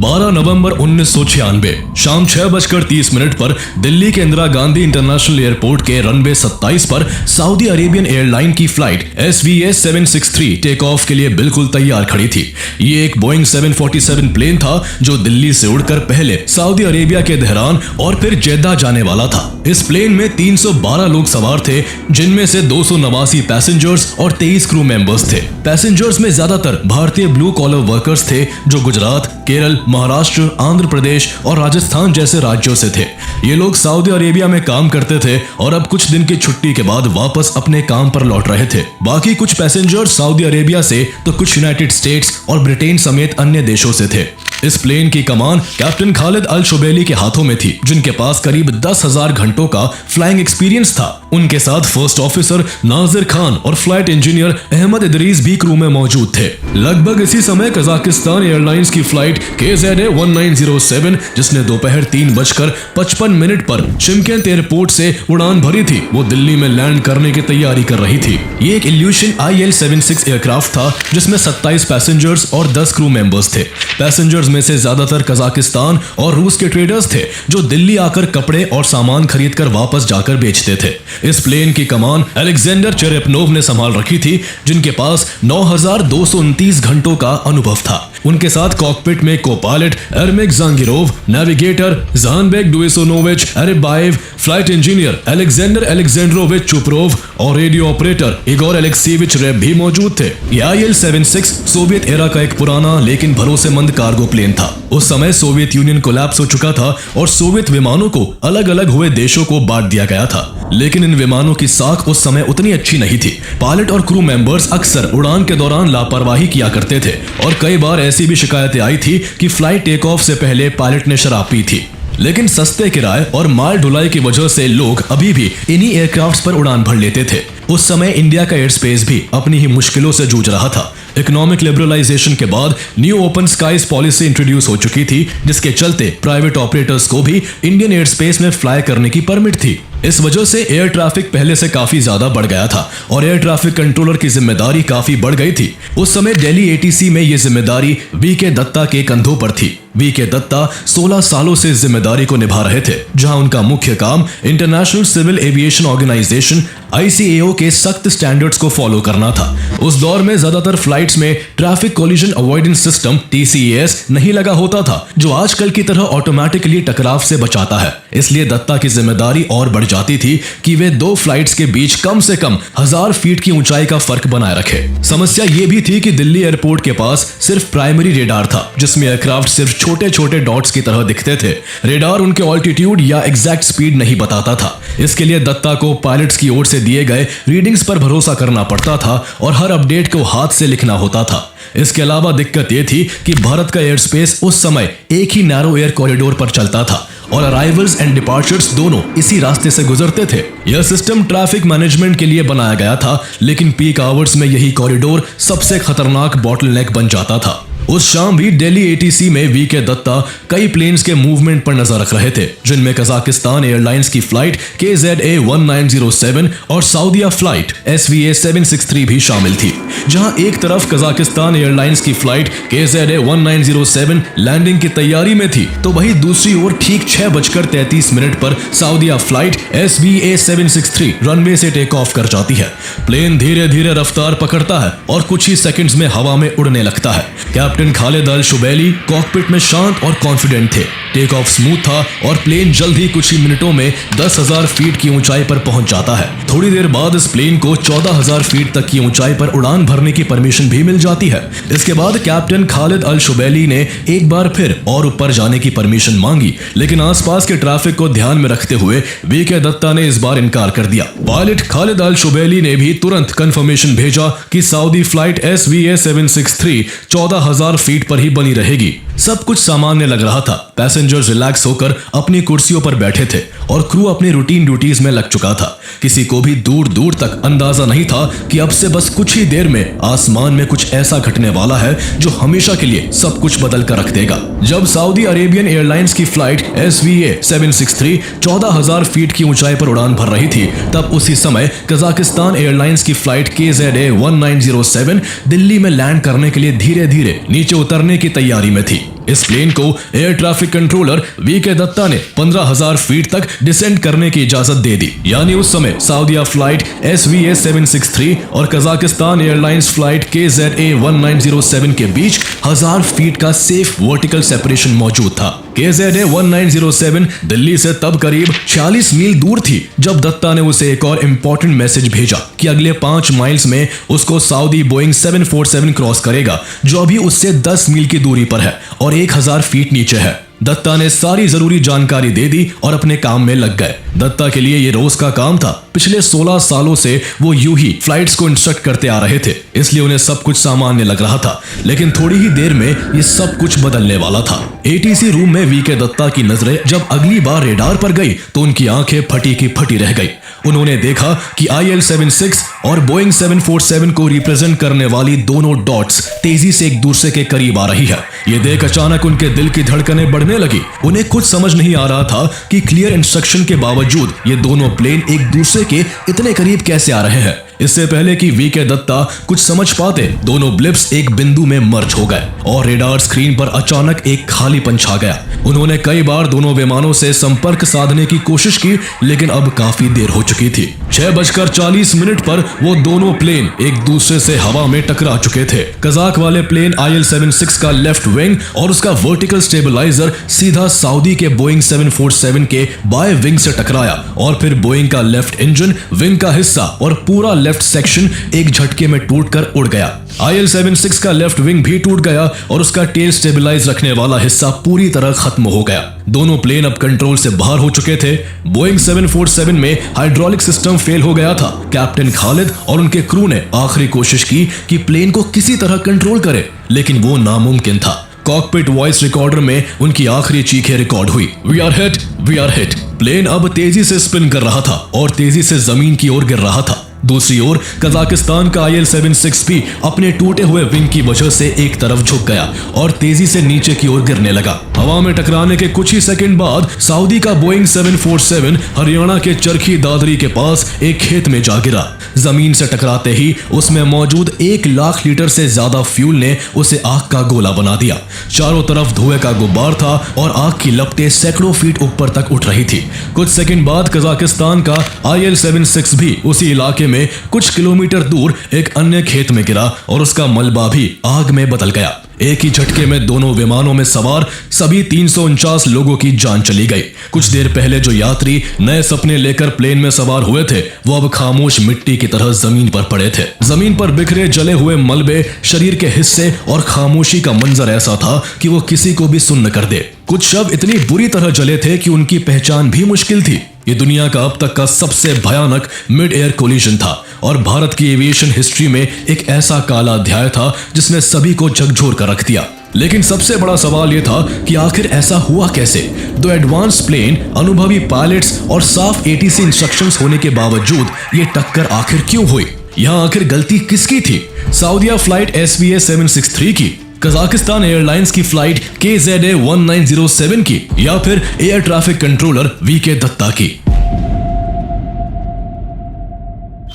12 नवंबर 1996 शाम 6:30 पर दिल्ली के इंदिरा गांधी इंटरनेशनल एयरपोर्ट के रनवे 27 पर सऊदी अरेबियन एयरलाइन की फ्लाइट SVA 763 टेक ऑफ के लिए बिल्कुल तैयार खड़ी थी। ये एक बोइंग 747 प्लेन था जो दिल्ली से उड़कर पहले सऊदी अरेबिया के दहरान और फिर जेद्दा जाने वाला था। इस प्लेन में 312 लोग सवार थे, जिनमें से 289 पैसेंजर्स और 23 क्रू मेंबर्स थे। पैसेंजर्स में ज्यादातर भारतीय ब्लू कॉलर वर्कर्स थे जो गुजरात, केरल, महाराष्ट्र, आंध्र प्रदेश और राजस्थान जैसे राज्यों से थे। ये लोग सऊदी अरेबिया में काम करते थे और अब कुछ दिन की छुट्टी के बाद वापस अपने काम पर लौट रहे थे। बाकी कुछ पैसेंजर्स सऊदी अरेबिया से तो कुछ यूनाइटेड स्टेट्स और ब्रिटेन समेत अन्य देशों से थे। इस प्लेन की कमान कैप्टन खालिद अल शुबैली के हाथों में थी, जिनके पास करीब 10,000 घंटों का फ्लाइंग एक्सपीरियंस था। उनके साथ फर्स्ट ऑफिसर नाजिर खान और फ्लाइट इंजीनियर अहमद इदरीस भी क्रू में मौजूद थे। लगभग इसी समय कजाकिस्तान एयरलाइंस की फ्लाइट KZA 1907, जिसने दोपहर 3:55 पर शिमकेंत एयरपोर्ट से उड़ान भरी थी, वो दिल्ली में लैंड करने की तैयारी कर रही थी। ये एक इल्यूशन IL-76 एयरक्राफ्ट था जिसमें 27 पैसेंजर्स और 10 क्रू मेंबर्स थे। पैसेंजर्स में से ज्यादातर कजाकिस्तान और रूस के ट्रेडर्स थे जो दिल्ली आकर कपड़े और सामान खरीदकर वापस जाकर बेचते थे। इस प्लेन की कमान अलेक्जेंडर चेरेपनोव ने संभाल रखी थी, जिनके पास 9,229 घंटों का अनुभव था। उनके साथ कॉकपिट में को pilot Yermek Zhangirov, navigator Zhanbek Duisenovich Erebaev, flight engineer Alexander Alexandrovich Chuprov और radio operator Igor Alexeyevich Reb भी मौजूद थे। ये IL-76 सोवियत एरा का एक पुराना लेकिन भरोसेमंद कार्गो प्लेन था। उस समय सोवियत यूनियन कोलैप्स हो चुका था और सोवियत विमानों को अलग अलग हुए देशों को बांट दिया गया था, लेकिन इन विमानों की साख उस समय उतनी अच्छी नहीं थी। पायलट और क्रू मेंबर्स अक्सर उड़ान के दौरान लापरवाही किया करते थे और कई बार ऐसी भी शिकायतें आई थी कि फ्लाइट टेक ऑफ से पहले पायलट ने शराब पी थी। लेकिन सस्ते किराए और माल ढुलाई की वजह से लोग अभी भी इन्हीं एयरक्राफ्ट्स पर उड़ान भर लेते थे। उस समय इंडिया का एयर स्पेस भी अपनी ही मुश्किलों से जूझ रहा था। इकोनॉमिक लिबरलाइजेशन के बाद new open skies policy introduce हो चुकी थी, जिसके चलते प्राइवेट ऑपरेटर्स को भी इंडियन एयर स्पेस में फ्लाई करने की परमिट थी। इस वजह से एयर ट्रैफिक पहले से काफी ज्यादा बढ़ गया था और एयर ट्रैफिक कंट्रोलर की जिम्मेदारी काफी बढ़ गई थी। उस समय दिल्ली ATC में ये जिम्मेदारी VK दत्ता के कंधों पर थी। VK दत्ता 16 सालों से इस जिम्मेदारी को निभा रहे थे, जहां उनका मुख्य काम international civil aviation organisation ICAO के सख्त स्टैंडर्ड्स को फॉलो करना था। उस दौर में ज्यादातर फ्लाइट्स में traffic collision avoidance system TCAS नहीं लगा होता था, जो आजकल की तरह ऑटोमेटिकली टकराव से बचाता है। इसलिए दत्ता की जिम्मेदारी और बढ़ जाती थी कि वे दो फ्लाइट्स के बीच कम से कम 1000 फीट की ऊंचाई का फर्क बनाए रखे। समस्या ये भी थी कि दिल्ली एयरपोर्ट के पास सिर्फ प्राइमरी रेडार था, जिसमें एयरक्राफ्ट सिर्फ छोटे छोटे डॉट्स की तरह दिखते थे। रेडार उनके ऑल्टीट्यूड या एग्जैक्ट स्पीड नहीं बताता था। इसके लिए दत्ता को पायलट्स की ओर से दिए गए रीडिंग्स पर भरोसा करना पड़ता था और हर अपडेट को हाथ से लिखना होता था। इसके अलावा दिक्कत यह थी कि भारत का एयर स्पेस उस समय एक ही नैरो एयर कॉरिडोर पर चलता था और अराइवल्स एंड डिपार्चर्स दोनों इसी रास्ते से गुजरते थे। यह सिस्टम ट्रैफिक मैनेजमेंट के लिए बनाया गया था, लेकिन पीक आवर्स में यही कॉरिडोर सबसे खतरनाक बॉटलनेक बन जाता था। उस शाम भी दिल्ली ATC में VK दत्ता कई प्लेन्स के मूवमेंट पर नजर रख रहे थे, जिनमें कजाकिस्तान एयरलाइंस की फ्लाइट KZA 1907 और सऊदीया फ्लाइट SVA 763 भी शामिल थी। जहां एक तरफ कजाकिस्तान एयरलाइंस की फ्लाइट KZA 1907 लैंडिंग की तैयारी में थी, तो वहीं दूसरी ओर ठीक 6:33 पर सऊदीया फ्लाइट SVA 763 रनवे से टेक ऑफ कर जाती है। प्लेन धीरे धीरे रफ्तार पकड़ता है और कुछ ही सेकंड्स में हवा में उड़ने लगता है। कैप्टन खालिद अल शुबैली कॉकपिट में शांत और कॉन्फिडेंट थे। टेक ऑफ स्मूथ था और प्लेन जल्द ही कुछ ही मिनटों में 10,000 फीट की ऊंचाई पर पहुंच जाता है। थोड़ी देर बाद इस प्लेन को 14,000 फीट तक की ऊंचाई पर उड़ान भरने की परमिशन भी मिल जाती है। इसके बाद कैप्टन खालिद अल शुबैली ने एक बार फिर और ऊपर जाने की परमिशन मांगी, लेकिन आसपास के ट्रैफिक को ध्यान में रखते हुए VK दत्ता ने इस बार इनकार कर दिया। पायलट खालिद अल शुबैली ने भी तुरंत कंफर्मेशन भेजा कि सऊदी फ्लाइट SVA 763 14,000 फीट पर ही बनी रहेगी। सब कुछ सामान्य लग रहा था। पैसेंजर्स रिलैक्स होकर अपनी कुर्सियों पर बैठे थे और क्रू अपनी रूटीन ड्यूटीज में लग चुका था। किसी को भी दूर दूर तक अंदाजा नहीं था कि अब से बस कुछ ही देर में आसमान में कुछ ऐसा घटने वाला है जो हमेशा के लिए सब कुछ बदल कर रख देगा। जब सऊदी अरेबियन एयरलाइंस की फ्लाइट SVA 763 14,000 फीट की ऊंचाई पर उड़ान भर रही थी, तब उसी समय कजाकिस्तान एयरलाइंस की फ्लाइट KZA 1907 दिल्ली में लैंड करने के लिए धीरे धीरे नीचे उतरने की तैयारी में थी। इस प्लेन को air traffic controller V K Datta 15,000 feet तक डिसेंड करने की इजाजत दे दी। यानी उस समय सऊदीया फ्लाइट SVA 763 और कजाकिस्तान एयरलाइंस फ्लाइट KZA 1907 के बीच 1000 फीट का सेफ वर्टिकल सेपरेशन मौजूद था। KZA 1907 दिल्ली से तब करीब 46 मील दूर थी जब दत्ता ने उसे एक और इम्पोर्टेंट मैसेज भेजा कि अगले 5 माइल्स में उसको सऊदी बोइंग 747 क्रॉस करेगा, जो अभी उससे 10 मील की दूरी पर है और 1000 फीट नीचे है। दत्ता ने सारी जरूरी जानकारी दे दी और अपने काम में लग गए। दत्ता के लिए ये रोज का काम था। पिछले 16 सालों से वो यूं ही फ्लाइट्स को इंस्ट्रक्ट करते आ रहे थे, इसलिए उन्हें सब कुछ सामान्य लग रहा था। लेकिन थोड़ी ही देर में ये सब कुछ बदलने वाला था। ATC रूम में वीके दत्ता की नजरें जब अगली बार रेडार पर गई तो उनकी आंखें फटी की फटी रह गई। उन्होंने देखा कि IL-76 और बोइंग 747 को रिप्रेजेंट करने वाली दोनों डॉट्स तेजी से एक दूसरे के करीब आ रही है। ये देख अचानक उनके दिल की धड़कनें बढ़ने लगी। उन्हें कुछ समझ नहीं आ रहा था कि क्लियर इंस्ट्रक्शन के बावजूद ये दोनों प्लेन एक दूसरे के इतने करीब कैसे आ रहे हैं। इससे पहले कि वीके दत्ता कुछ समझ पाते, दोनों ब्लिप्स एक बिंदु में मर्ज हो गए और रेडार स्क्रीन पर अचानक एक खालीपन छा गया। उन्होंने कई बार दोनों विमानों से संपर्क साधने की कोशिश की, लेकिन अब काफी देर हो चुकी थी। 6:40 पर वो दोनों प्लेन एक दूसरे से हवा में टकरा चुके थे। कजाक वाले प्लेन IL-76 का लेफ्ट विंग और उसका वर्टिकल स्टेबलाइजर सीधा सऊदी के बोइंग 747 के बाएं विंग से टकराया और फिर बोइंग का लेफ्ट इंजन, विंग का हिस्सा और पूरा लेफ्ट सेक्शन एक झटके में टूटकर उड़ गया। IL-76 का लेफ्ट विंग भी टूट गया और उसका टेल स्टेबलाइज रखने वाला हिस्सा पूरी तरह खत्म हो गया। दोनों प्लेन अब कंट्रोल से बाहर हो चुके थे। बोइंग 747 में हाइड्रोलिक सिस्टम फेल हो गया था। कैप्टन खालिद और उनके क्रू ने आखिरी कोशिश की कि प्लेन को किसी तरह कंट्रोल करे, लेकिन वो नामुमकिन था। कॉकपिट वॉइस रिकॉर्डर में उनकी आखिरी चीखें रिकॉर्ड हुई। We are hit. प्लेन अब तेजी से स्पिन कर रहा था और तेजी से जमीन की ओर गिर रहा था। दूसरी ओर कजाकिस्तान का IL-76 भी अपने टूटे हुए विंग की वजह से एक तरफ झुक गया और तेजी से नीचे की ओर गिरने लगा। हवा में टकराने के कुछ ही सेकंड बाद सऊदी का बोइंग 747 हरियाणा के चरखी दादरी के पास एक खेत में जा गिरा। जमीन से टकराते ही उसमें मौजूद 1 लाख लीटर से ज्यादा फ्यूल ने उसे आग का गोला बना दिया। चारों तरफ धुएं का गुब्बार था और आग की लपटें सैकड़ों फीट ऊपर तक उठ रही थी। कुछ सेकंड बाद कजाकिस्तान का IL-76 भी उसी इलाके में कुछ किलोमीटर दूर एक अन्य खेत में गिरा और उसका मलबा भी आग में बदल गया। एक ही झटके में दोनों विमानों में सवार सभी 349 लोगों की जान चली गई। कुछ देर पहले जो यात्री नए सपने लेकर प्लेन में सवार हुए थे, वो अब खामोश मिट्टी की तरह जमीन पर पड़े थे। जमीन पर बिखरे जले हुए मलबे, शरीर के हिस्से और खामोशी का मंजर ऐसा था कि वो किसी को भी सुन्न कर दे। कुछ शव इतनी बुरी तरह जले थे कि उनकी पहचान भी मुश्किल थी। ये दुनिया का अब तक का सबसे भयानक मिड एयर कोलिजन था और भारत की एविएशन हिस्ट्री में एक ऐसा काला अध्याय था जिसने सभी को झकझोर कर रख दिया। लेकिन सबसे बड़ा सवाल यह था कि आखिर ऐसा हुआ कैसे? दो एडवांस प्लेन, अनुभवी पायलट्स और साफ ATC इंस्ट्रक्शंस होने के बावजूद ये टक्कर आखिर क्यों हुई? यहाँ आखिर गलती किसकी थी? सऊदीया फ्लाइट SVA 763 की, कजाकिस्तान एयरलाइंस की फ्लाइट KZA 1907 की, या फिर air traffic controller V K Datta?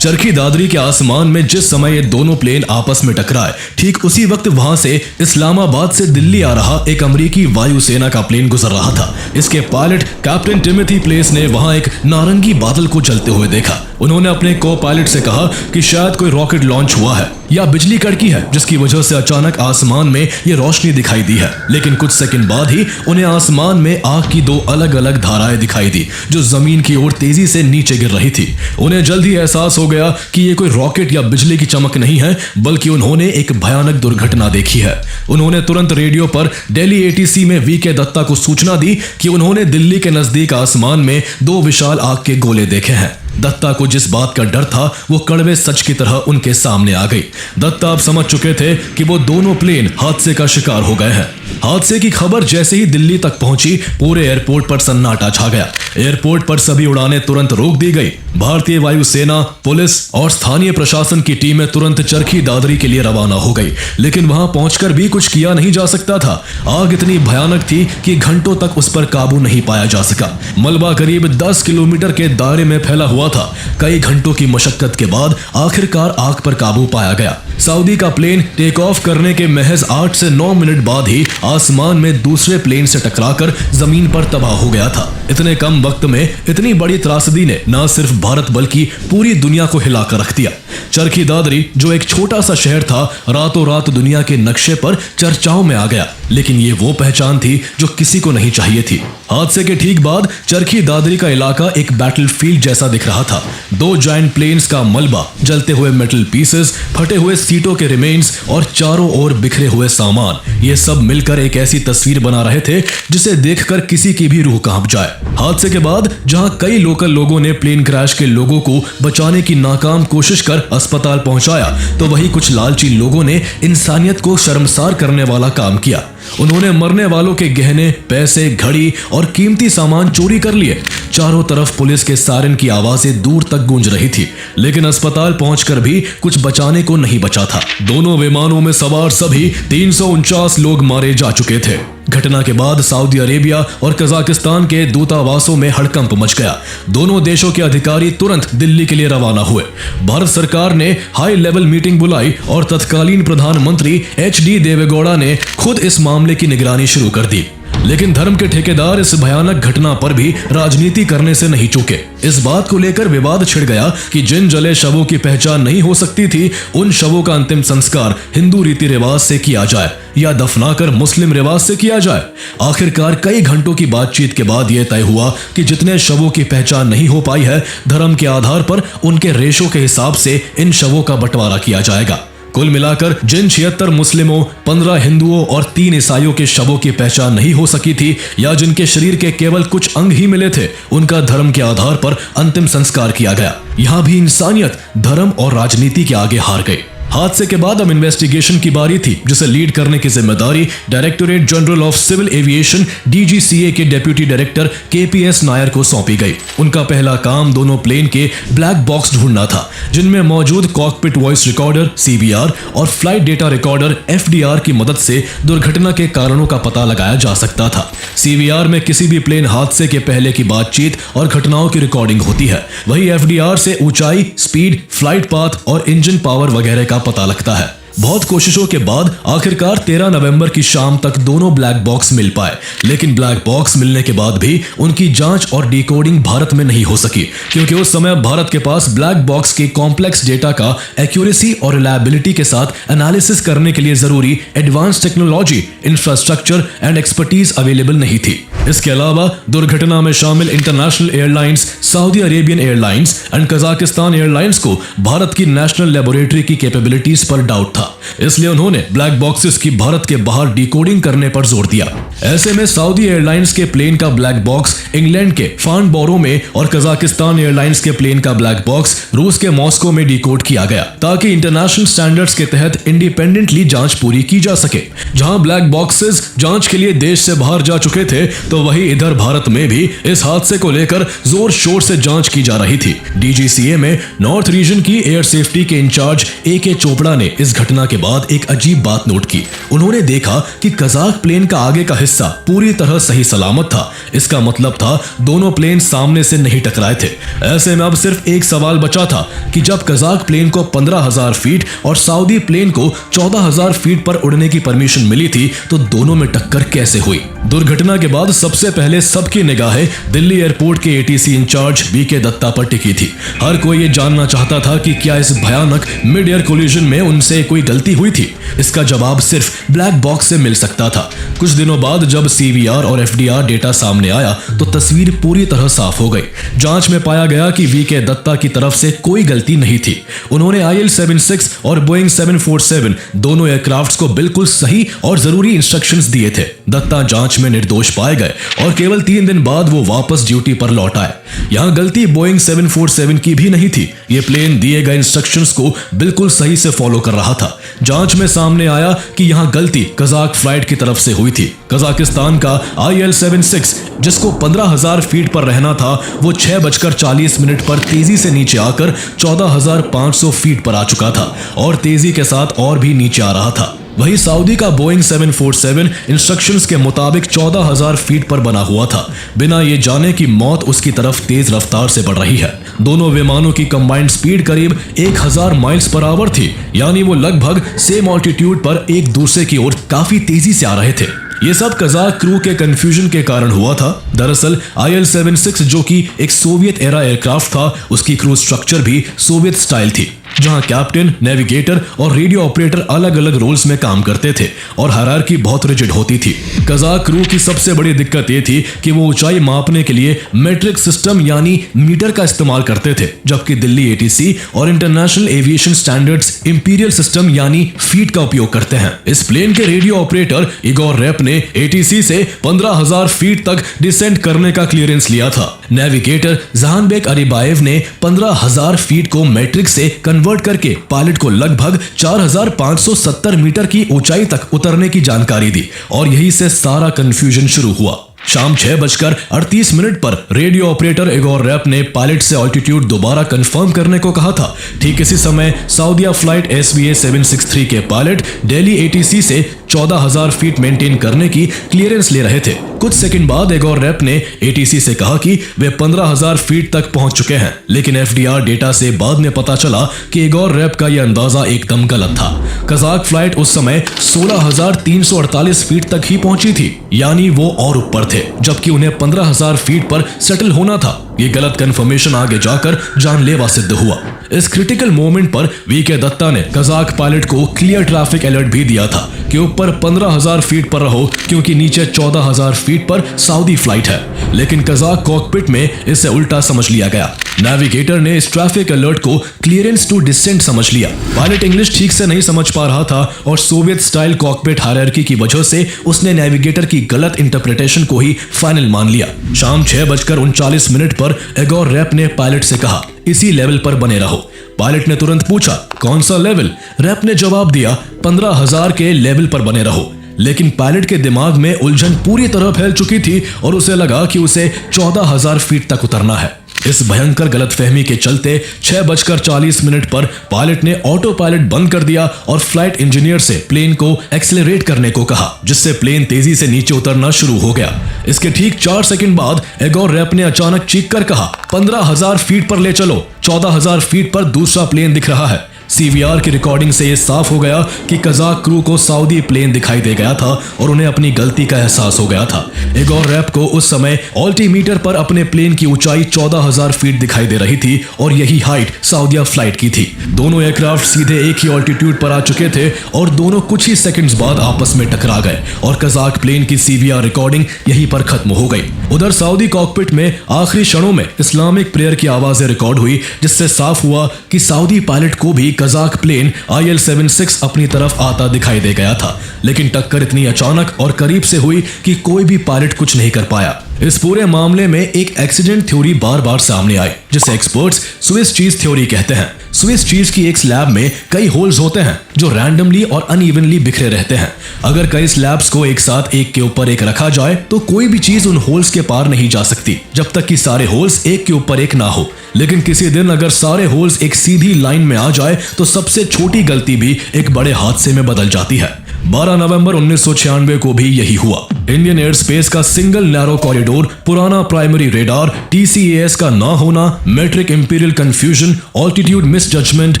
Charkhi Dadri के आसमान में जिस समय ये दोनों प्लेन आपस में टकराए, ठीक उसी वक्त वहां से इस्लामाबाद से दिल्ली आ रहा एक अमेरिकी वायुसेना का प्लेन गुजर रहा था। इसके पायलट कैप्टन टिमोथी प्लेस ने वहां एक नारंगी बादल को जलते हुए देखा। उन्होंने अपने को पायलट से कहा कि शायद कोई रॉकेट लॉन्च हुआ है या बिजली कड़की है, जिसकी वजह से अचानक आसमान में ये रोशनी दिखाई दी है। लेकिन कुछ सेकंड बाद ही उन्हें आसमान में आग की 2 अलग अलग धाराएं दिखाई दी जो जमीन की ओर तेजी से नीचे गिर रही थी। उन्हें जल्द ही एहसास हो गया कि ये कोई रॉकेट या बिजली की चमक नहीं है, बल्कि उन्होंने एक भयानक दुर्घटना देखी है। उन्होंने तुरंत रेडियो पर दिल्ली ATC में वीके दत्ता को सूचना दी कि उन्होंने दिल्ली के नजदीक आसमान में 2 विशाल आग के गोले देखे हैं। दत्ता को जिस बात का डर था वो कड़वे सच की तरह उनके सामने आ गई। दत्ता अब समझ चुके थे कि वो दोनों प्लेन हादसे का शिकार हो गए हैं। हादसे की खबर जैसे ही दिल्ली तक पहुंची, पूरे एयरपोर्ट पर सन्नाटा छा गया। एयरपोर्ट पर सभी उड़ानें तुरंत रोक दी गई। भारतीय वायुसेना, पुलिस और स्थानीय प्रशासन की टीमें तुरंत चरखी दादरी के लिए रवाना हो गई। लेकिन वहां पहुंचकर भी कुछ किया नहीं जा सकता था। आग इतनी भयानक थी कि घंटों तक उस पर काबू नहीं पाया जा सका। मलबा करीब 10 किलोमीटर के दायरे में फैला हुआ हुआ था। कई घंटों की मशक्कत के बाद आखिरकार आग पर काबू पाया गया। सऊदी का प्लेन टेक ऑफ करने के महज 8 से 9 मिनट बाद ही आसमान में दूसरे प्लेन से टकराकर जमीन पर तबाह हो गया था। इतने कम वक्त में इतनी बड़ी त्रासदी ने न सिर्फ भारत बल्कि पूरी दुनिया को हिलाकर रख दिया। चरखी दादरी, जो एक छोटा सा शहर था, रातों रात दुनिया के नक्शे पर चर्चाओं में आ गया। लेकिन ये वो पहचान थी जो किसी को नहीं चाहिए थी। हादसे के ठीक बाद चरखी दादरी का इलाका एक बैटलफील्ड जैसा दिख रहा था। 2 जायंट प्लेन्स का मलबा, जलते हुए मेटल पीसेस, फटे हुए सीटों के रिमेन्स और चारों ओर बिखरे हुए सामान, ये सब मिलकर एक ऐसी तस्वीर बना रहे थे जिसे देखकर किसी की भी रूह कांप जाए। हादसे के बाद जहां कई लोकल लोगों ने प्लेन क्रैश के लोगों को बचाने की नाकाम कोशिश कर अस्पताल पहुंचाया, तो वहीं कुछ लालची लोगों ने इंसानियत को शर्मसार करने वाला काम किया। उन्होंने मरने वालों के गहने, पैसे, घड़ी और कीमती सामान चोरी कर लिए। चारों तरफ पुलिस के सायरन की आवाजें दूर तक गूंज रही थी, लेकिन अस्पताल पहुंचकर भी कुछ बचाने को नहीं बचा था। दोनों विमानों में सवार सभी 349 लोग मारे जा चुके थे। घटना के बाद सऊदी अरेबिया और कजाकिस्तान के दूतावासों में हड़कंप मच गया। दोनों देशों के अधिकारी तुरंत दिल्ली के लिए रवाना हुए। भारत सरकार ने हाई लेवल मीटिंग बुलाई और तत्कालीन प्रधानमंत्री HD देवेगौड़ा ने खुद इस मामले की निगरानी शुरू कर दी। लेकिन धर्म के ठेकेदार इस भयानक घटना पर भी राजनीति करने से नहीं चूके। इस बात को लेकर विवाद छिड़ गया कि जिन जले शवों की पहचान नहीं हो सकती थी, उन शवों का अंतिम संस्कार हिंदू रीति रिवाज से किया जाए या दफनाकर मुस्लिम रिवाज से किया जाए। आखिरकार कई घंटों की बातचीत के बाद यह तय हुआ कि जितने शवों की पहचान नहीं हो पाई है, धर्म के आधार पर उनके रेशों के हिसाब से इन शवों का बंटवारा किया जाएगा। कुल मिलाकर जिन 76 मुस्लिमों, 15 हिंदुओं और 3 ईसाइयों के शवों की पहचान नहीं हो सकी थी या जिनके शरीर के केवल कुछ अंग ही मिले थे, उनका धर्म के आधार पर अंतिम संस्कार किया गया। यहाँ भी इंसानियत धर्म और राजनीति के आगे हार गई। हादसे के बाद अब इन्वेस्टिगेशन की बारी थी, जिसे लीड करने की जिम्मेदारी directorate general of civil aviation DGCA के डेप्यूटी डायरेक्टर KPS नायर को सौंपी गई। उनका पहला काम दोनों प्लेन के ब्लैक बॉक्स ढूंढना था, जिनमें मौजूद कॉकपिट वॉइस रिकॉर्डर CVR और फ्लाइट डेटा रिकॉर्डर FDR की मदद से दुर्घटना के कारणों का पता लगाया जा सकता था। CVR में किसी भी प्लेन हादसे के पहले की बातचीत और घटनाओं की रिकॉर्डिंग होती है, वही FDR से ऊंचाई, स्पीड, फ्लाइट पाथ और इंजन पावर वगैरह का पता लगता है। बहुत कोशिशों के बाद आखिरकार 13 नवंबर की शाम तक दोनों ब्लैक बॉक्स मिल पाए, लेकिन ब्लैक बॉक्स मिलने के बाद भी उनकी जांच और डिकोडिंग भारत में नहीं हो सकी, क्योंकि उस समय भारत के पास ब्लैक बॉक्स के कॉम्प्लेक्स डेटा का एक्यूरेसी और रिलायबिलिटी के साथ एनालिसिस करने के लिए जरूरी advance technology, infrastructure and expertise available नहीं थी। इसके अलावा दुर्घटना में शामिल international airlines, Saudi Arabian airlines and Kazakhstan airlines को भारत की नेशनल लेबोरेटरी की कैपेबिलिटीज पर डाउट था, इसलिए उन्होंने ब्लैक बॉक्सेस की भारत के बाहर डिकोडिंग करने पर जोर दिया। ऐसे में सऊदी एयरलाइंस के प्लेन का ब्लैक बॉक्स इंग्लैंड के फार्नबोरो में और कजाकिस्तान एयरलाइंस के प्लेन का ब्लैक बॉक्स रूस के मॉस्को में डिकोड किया गया, ताकि इंटरनेशनल स्टैंडर्ड्स के तहत इंडिपेंडेंटली जांच पूरी की जा सके। जहां ब्लैक बॉक्सेस जांच के लिए देश से बाहर जा चुके थे, तो वही इधर भारत में भी इस हादसे को लेकर जोर शोर से जांच की जा रही थी। DGCA में नॉर्थ रीजन की एयर सेफ्टी के इंचार्ज AK चोपड़ा ने इस घटना के बाद एक अजीब बात नोट की। उन्होंने देखा कि कजाक प्लेन का आगे का हिस्सा पूरी तरह सही सलामत था। इसका मतलब था दोनों प्लेन सामने से नहीं टकराए थे। ऐसे में अब सिर्फ एक सवाल बचा था कि जब कजाक प्लेन को 15,000 फीट और सऊदी प्लेन को 14,000 फीट पर उड़ने की परमिशन मिली थी, तो दोनों में टक्कर कैसे हुई। दुर्घटना के बाद सबसे पहले सबकी निगाहें दिल्ली एयरपोर्ट के ATC इंचार्ज BK दत्ता पर टिकी थी। हर कोई ये जानना चाहता था कि क्या इस भयानक मिड एयर कोलिजन में उनसे कोई गलती हुई थी। इसका जवाब सिर्फ ब्लैक बॉक्स से मिल सकता था। कुछ दिनों बाद जब CVR और FDR डेटा सामने आया, तो तस्वीर पूरी तरह साफ हो गई। जांच में पाया गया कि VK दत्ता की तरफ से कोई गलती नहीं थी। उन्होंने IL-76 और बोइंग 747 दोनों एयरक्राफ्ट्स को बिल्कुल सही और जरूरी इंस्ट्रक्शंस दिए थे। दत्ता जांच में निर्दोष पाए गए और केवल 3 दिन बाद वो वापस ड्यूटी पर लौट आए। यहाँ गलती बोइंग 747 की भी नहीं थी। ये प्लेन दिए गए इंस्ट्रक्शंस को बिल्कुल सही से फॉलो कर रहा था। जांच में सामने आया कि यहाँ गलती कजाक फ्लाइट की तरफ से हुई थी। कजाकिस्तान का IL-76 जिसको 15,000 फीट पर रहना था, वो 6:40 पर तेजी से नीचे आकर 14,500 फीट पर आ चुका था और तेजी के साथ और भी नीचे आ रहा था। वही सऊदी का बोइंग 747 इंस्ट्रक्शंस के मुताबिक 14,000 फीट पर बना हुआ था, बिना ये जाने कि मौत उसकी तरफ तेज रफ्तार से बढ़ रही है। दोनों विमानों की कंबाइंड स्पीड करीब 1000 माइल्स पर आवर थी, यानी वो लगभग सेम ऑल्टीट्यूड पर एक दूसरे की ओर काफी तेजी से आ रहे थे। ये सब कजाक क्रू के कंफ्यूजन के कारण हुआ था। दरअसल IL-76 जो कि एक सोवियत एरा एयरक्राफ्ट था, उसकी क्रू स्ट्रक्चर भी सोवियत स्टाइल थी, जहां कैप्टन, नेविगेटर और रेडियो ऑपरेटर अलग अलग रोल्स में काम करते थे और हायरार्की बहुत रिजिड होती थी। कजाक क्रू की सबसे बड़ी दिक्कत ये थी कि वो ऊंचाई मापने के लिए मेट्रिक सिस्टम यानी मीटर का इस्तेमाल करते थे, जबकि दिल्ली ATC और international aviation standards imperial system यानी फीट का उपयोग करते हैं। इस प्लेन के रेडियो ऑपरेटर इगोर रेप ने ATC से 15,000 फीट तक डिसेंट करने का क्लियरेंस लिया था। नेविगेटर जहानबेक अरीबाएव ने 15,000 फीट को मैट्रिक से कन्वर्ट करके पायलट को लगभग 4,570 मीटर की ऊंचाई तक उतरने की जानकारी दी और यही से सारा कंफ्यूजन शुरू हुआ। शाम 6:38 पर रेडियो ऑपरेटर इगोर रेप ने पायलट से ऑल्टीट्यूड दोबारा कंफर्म करने को कहा था। ठीक इसी समय सऊदीया फ्लाइट SVA-763 के पायलट दिल्ली ATC से 14,000 फीट मेंटेन करने की क्लियरेंस ले रहे थे। कुछ सेकंड बाद इगोर रेप ने ATC से कहा कि वे 15,000 फीट तक पहुंच चुके हैं, लेकिन FDR डेटा से बाद में पता चला कि इगोर रेप का यह अंदाजा एकदम गलत था। कजाक फ्लाइट उस समय 16,348 फीट तक ही पहुंची थी, यानी वो और ऊपर थे, जबकि उन्हें 15,000 फीट पर सेटल होना था। ये गलत कंफर्मेशन आगे जाकर जानलेवा सिद्ध हुआ। इस क्रिटिकल मोमेंट पर VK दत्ता ने कजाक पायलट को क्लियर ट्रैफिक अलर्ट भी दिया था कि ऊपर 15,000 फीट पर रहो, क्योंकि नीचे 14,000 फीट पर सऊदी फ्लाइट है। लेकिन कजाक कॉकपिट में इसे उल्टा समझ लिया गया। नेविगेटर ने इस ट्रैफिक अलर्ट को क्लियरेंस टू डिसेंट समझ लिया। पायलट इंग्लिश ठीक से नहीं समझ पा रहा था और सोवियत स्टाइल कॉकपिट हायरार्की की वजह से उसने नेविगेटर की गलत इंटरप्रिटेशन को ही फाइनल मान लिया। शाम 6:39 पर इगोर रेप ने पायलट से कहा, इसी लेवल पर बने रहो। पायलट ने तुरंत पूछा, कौन सा लेवल? रेप ने जवाब दिया, 15,000 के लेवल पर बने रहो। लेकिन पायलट के दिमाग में उलझन पूरी तरह फैल चुकी थी और उसे लगा कि उसे 14,000 फीट तक उतरना है। इस भयंकर गलतफहमी के चलते 6:40 पर पायलट ने ऑटो पायलट बंद कर दिया और फ्लाइट इंजीनियर से प्लेन को एक्सेलरेट करने को कहा, जिससे प्लेन तेजी से नीचे उतरना शुरू हो गया। इसके ठीक 4 सेकंड बाद इगोर रेप ने अचानक चीख कर कहा, 15,000 फीट पर ले चलो। 14,000 फीट पर दूसरा प्लेन दिख रहा है। CVR की रिकॉर्डिंग से यह साफ हो गया कि कजाक क्रू को सऊदी प्लेन दिखाई दे गया था और उन्हें अपनी गलती का एहसास हो गया था। इगोर रेप को उस समय ऑल्टीमीटर पर अपने प्लेन की ऊंचाई 14,000 फीट दिखाई दे रही थी और यही हाइट सऊदीया फ्लाइट की थी। दोनों एयरक्राफ्ट सीधे एक ही ऑल्टीट्यूड पर आ चुके थे और दोनों कुछ ही सेकंड्स बाद आपस में टकरा गए और कजाक प्लेन की CVR रिकॉर्डिंग यहीं पर खत्म हो गई। उधर सऊदी कॉकपिट में आखिरी क्षणों में इस्लामिक प्रेयर की आवाजें रिकॉर्ड हुई, जिससे साफ हुआ कि सऊदी पायलट को भी कजाक प्लेन IL-76 अपनी तरफ आता दिखाई दे गया था। लेकिन टक्कर इतनी अचानक और करीब से हुई कि कोई भी पायलट कुछ नहीं कर पाया। इस पूरे मामले में एक एक्सीडेंट थ्योरी बार बार सामने आई, जिसे एक्सपर्ट्स स्विस चीज थ्योरी कहते हैं। स्विस चीज की एक स्लैब में कई होल्स होते हैं जो रैंडमली और अनइवनली बिखरे रहते हैं। अगर कई स्लैब्स को एक साथ एक के ऊपर एक रखा जाए तो कोई भी चीज उन होल्स के पार नहीं जा सकती जब तक कि सारे होल्स एक के ऊपर एक ना हो। लेकिन किसी दिन अगर सारे होल्स एक सीधी लाइन में आ जाए तो सबसे छोटी गलती भी एक बड़े हादसे में बदल जाती है। 12 नवंबर 1996 को भी यही हुआ। इंडियन एयर स्पेस का सिंगल नैरो कॉरिडोर, पुराना प्राइमरी रेडार, TCAS का ना होना, metric imperial confusion, altitude misjudgement,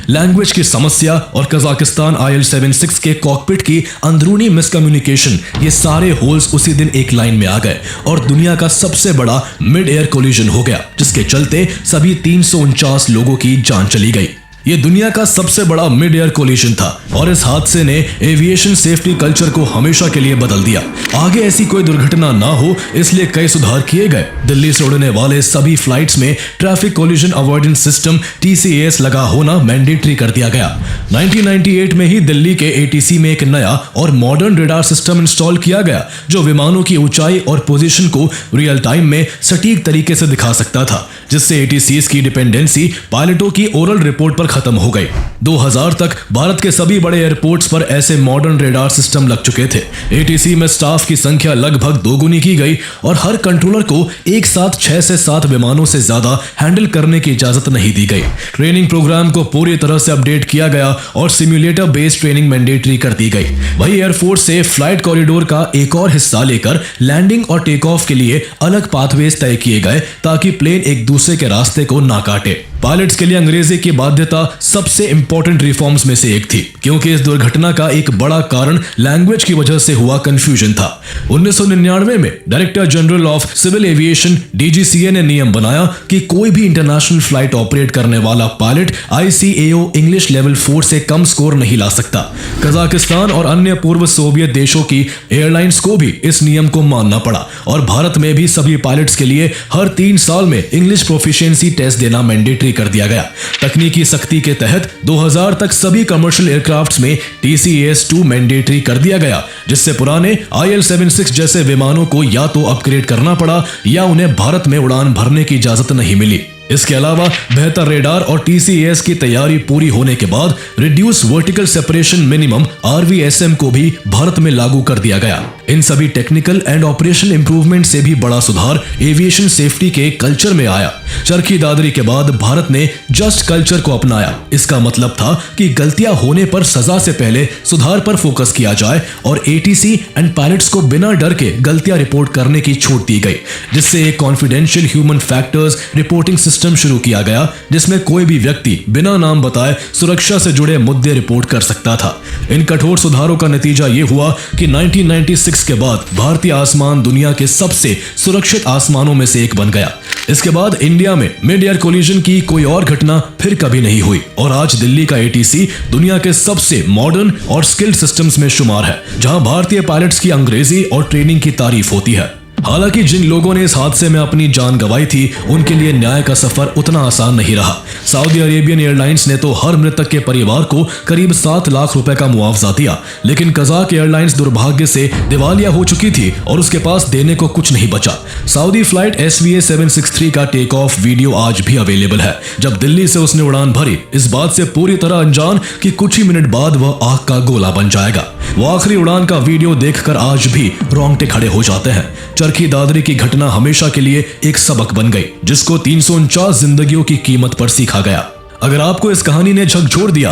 language की समस्या और कजाकिस्तान IL-76 के कॉकपिट की अंदरूनी मिसकम्युनिकेशन, ये सारे होल्स उसी दिन एक लाइन में आ गए और दुनिया का सबसे बड़ा मिड एयर कोलिजन हो गया, जिसके चलते सभी 349 लोगों की जान चली गई। ये दुनिया का सबसे बड़ा मिड एयर कोलिजन था और इस हादसे ने एविएशन सेफ्टी कल्चर को हमेशा के लिए बदल दिया। आगे ऐसी कोई दुर्घटना ना हो, इसलिए कई सुधार किए गए। दिल्ली से उड़ने वाले सभी फ्लाइट्स में traffic collision avoidance system TCAS लगा होना मैंडेटरी कर दिया गया। 1998 में ही दिल्ली के ATC में एक नया और मॉडर्न रेडार सिस्टम इंस्टॉल किया गया, जो विमानों की ऊंचाई और पोजीशन को रियल टाइम में सटीक तरीके से दिखा सकता था, जिससे एटीसीज की डिपेंडेंसी पायलटों की ओरल रिपोर्ट पर खत्म हो गई। 2000 तक भारत के सभी बड़े एयरपोर्ट्स पर ऐसे मॉडर्न रेडार सिस्टम लग चुके थे। एटीसी में स्टाफ की संख्या लगभग दोगुनी की गई और हर कंट्रोलर को एक साथ 6 से 7 विमानों से ज्यादा हैंडल करने की इजाजत नहीं दी गई। ट्रेनिंग प्रोग्राम को पूरी तरह से अपडेट किया गया और सिम्युलेटर बेस्ड ट्रेनिंग मैंडेटरी कर दी गई। वही एयरफोर्स से फ्लाइट कॉरिडोर का एक और हिस्सा लेकर लैंडिंग और टेक ऑफ के लिए अलग पाथवेज तय किए गए ताकि प्लेन एक दूसरे के रास्ते को ना काटे। पायलट्स के लिए अंग्रेजी की बाध्यता सबसे इंपॉर्टेंट रिफॉर्म्स में से एक थी, क्योंकि इस दुर्घटना का एक बड़ा कारण लैंग्वेज की वजह से हुआ कंफ्यूजन था। 1999 में director general of civil aviation DGCA ने नियम बनाया कि कोई भी इंटरनेशनल फ्लाइट ऑपरेट करने वाला पायलट ICAO इंग्लिश लेवल 4 से कम स्कोर नहीं ला सकता। कजाकिस्तान और अन्य पूर्व सोवियत देशों की एयरलाइंस को भी इस नियम को मानना पड़ा और भारत में भी सभी पायलट्स के लिए हर 3 साल में इंग्लिश प्रोफिशिएंसी टेस्ट देना मैंडेटरी कर दिया गया। तकनीकी सख्ती के तहत 2000 तक सभी कमर्शियल एयरक्राफ्ट्स में TCAS-2 मैंडेटरी कर दिया गया, जिससे पुराने IL-76 जैसे विमानों को या तो अपग्रेड करना पड़ा या उन्हें भारत में उड़ान भरने की इजाजत नहीं मिली। इसके अलावा बेहतर रेडार और TCAS की तैयारी पूरी होने के बाद reduce vertical separation minimum RVSM को भी भारत में लागू कर दिया गया। इन सभी टेक्निकल एंड ऑपरेशनल इंप्रूवमेंट से भी बड़ा सुधार एविएशन सेफ्टी के कल्चर में आया। चरखी दादरी के बाद भारत ने जस्ट कल्चर को अपनाया। इसका मतलब था कि गलतियां होने पर सजा से पहले सुधार पर फोकस किया जाए और ATC एंड पायलट्स को बिना डर के गलतियां रिपोर्ट करने की छूट दी गई, जिससे एक confidential human factors reporting system शुरू किया गया, जिसमें कोई भी व्यक्ति बिना नाम बताए सुरक्षा से जुड़े मुद्दे रिपोर्ट कर सकता था। इन कठोर सुधारों का नतीजा ये हुआ कि 1996 के बाद भारतीय आसमान दुनिया के सबसे सुरक्षित आसमानों में से एक बन गया। इसके बाद इंडिया में मिड एयर कोलिजन की कोई और घटना फिर कभी नहीं हुई और आज दिल्ली का ATC दुनिया के सबसे मॉडर्न और स्किल्ड सिस्टम्स में शुमार है, जहां भारतीय पायलट्स की अंग्रेजी और ट्रेनिंग की तारीफ होती है। हालांकि जिन लोगों ने इस हादसे में अपनी जान गंवाई थी, उनके लिए न्याय का सफर उतना आसान नहीं रहा। सऊदी अरेबियन एयरलाइंस ने तो हर मृतक के परिवार को करीब 7 लाख रुपए का मुआवजा दिया, लेकिन कजाक एयरलाइंस दुर्भाग्य से दिवालिया हो चुकी थी और उसके पास देने को कुछ नहीं बचा। सऊदी फ्लाइट SVA 763 का टेक ऑफ वीडियो आज भी अवेलेबल है, जब दिल्ली से उसने उड़ान भरी, इस बात से पूरी तरह अनजान कि कुछ ही मिनट बाद वह आग का गोला बन जाएगा। वो आखिरी उड़ान का वीडियो देखकर आज भी रोंगटे खड़े हो जाते हैं। चरखी दादरी की घटना हमेशा के लिए एक सबक बन गई, जिसको 349 जिंदगियों की कीमत पर सीखा गया। अगर आपको इस कहानी ने झकझोर दिया